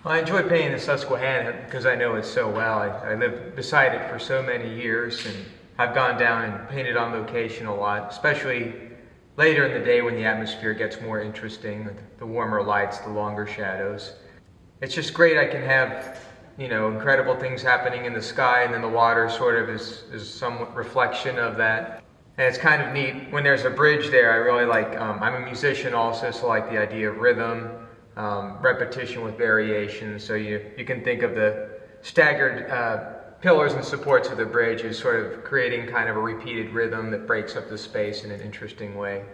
Well, I enjoy painting the Susquehanna because I know it so well. I lived beside it for so many years, and I've gone down and painted on location a lot, especially later in the day when the atmosphere gets more interesting, the warmer lights, the longer shadows. It's just great. I can have, incredible things happening in the sky, and then the water sort of is some reflection of that. And it's kind of neat. When there's a bridge there, I really like, I'm a musician also, so I like the idea of rhythm, repetition with variation. So you can think of the staggered pillars and supports of the bridge as sort of creating kind of a repeated rhythm that breaks up the space in an interesting way.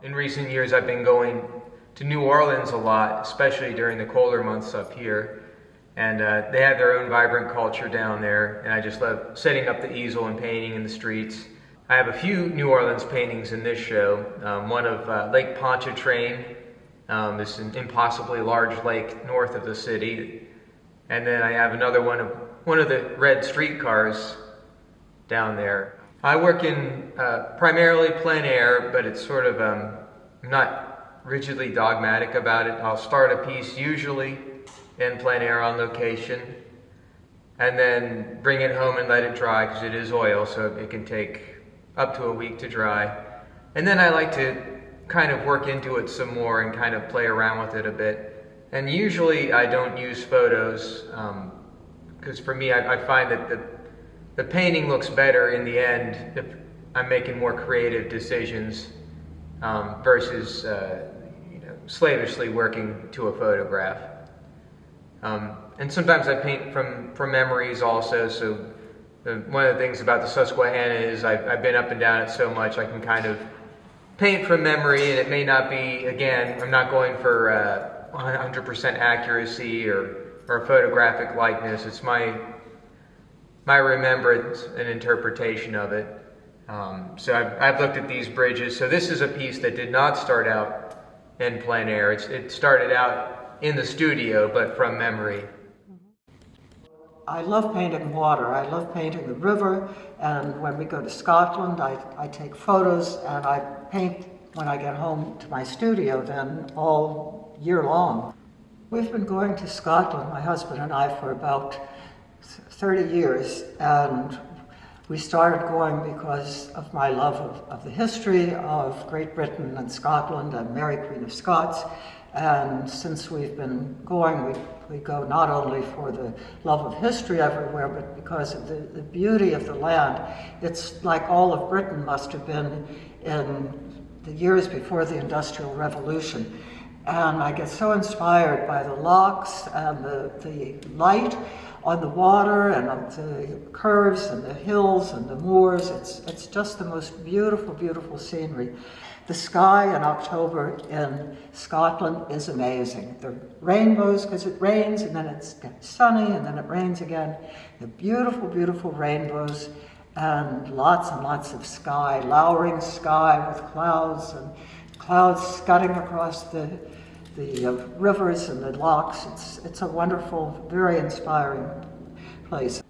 In recent years, I've been going to New Orleans a lot, especially during the colder months up here. And they have their own vibrant culture down there, and I just love setting up the easel and painting in the streets. I have a few New Orleans paintings in this show. One of Lake Pontchartrain, this impossibly large lake north of the city. And then I have another one of the red streetcars down there. I work in primarily plein air, but it's sort of, I'm not rigidly dogmatic about it. I'll start a piece usually in plein air on location, and then bring it home and let it dry because it is oil, so it can take up to a week to dry. And then I like to kind of work into it some more and kind of play around with it a bit. And usually I don't use photos because for me I find that the painting looks better in the end if I'm making more creative decisions versus slavishly working to a photograph. And sometimes I paint from memories also, so one of the things about the Susquehanna is I've been up and down it so much I can kind of paint from memory, and it may not be, again, I'm not going for 100% accuracy or photographic likeness. It's my remembrance and interpretation of it. So I've looked at these bridges. So this is a piece that did not start out in plein air. It started out in the studio, but from memory. I love painting water. I love painting the river, and when we go to Scotland, I take photos and I paint when I get home to my studio then all year long. We've been going to Scotland, my husband and I, for about 30 years, and we started going because of my love of the history of Great Britain and Scotland and Mary Queen of Scots. And since we've been going, we go not only for the love of history everywhere, but because of the beauty of the land. It's like all of Britain must have been in the years before the Industrial Revolution. And I get so inspired by the locks and the light on the water and the curves and the hills and the moors. It's just the most beautiful, beautiful scenery. The sky in October in Scotland is amazing. The rainbows, because it rains and then it's sunny and then it rains again. The beautiful, beautiful rainbows and lots of sky, lowering sky with clouds and clouds scudding across the rivers and the locks. It's a wonderful, very inspiring place.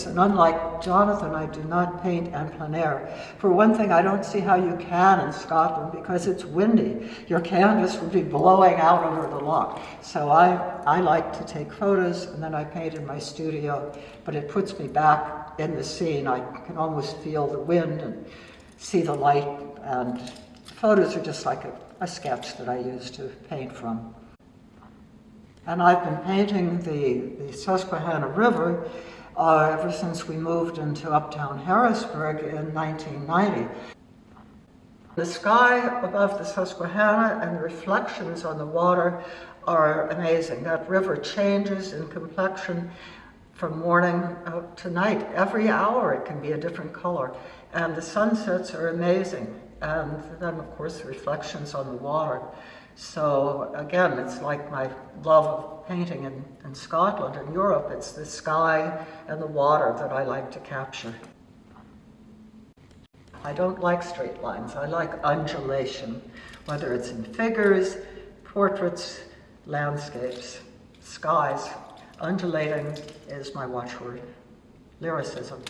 And unlike Jonathan, I do not paint en plein air. For one thing, I don't see how you can in Scotland because it's windy. Your canvas would be blowing out over the loch. So I like to take photos and then I paint in my studio, but it puts me back in the scene. I can almost feel the wind and see the light, and photos are just like a sketch that I use to paint from. And I've been painting the Susquehanna River ever since we moved into uptown Harrisburg in 1990. The sky above the Susquehanna and the reflections on the water are amazing. That river changes in complexion from morning to night. Every hour it can be a different color. And the sunsets are amazing. And then, of course, the reflections on the water. So again, it's like my love of painting in Scotland and Europe. It's the sky and the water that I like to capture. I don't like straight lines. I like undulation, whether it's in figures, portraits, landscapes, skies. Undulating is my watchword. Lyricism.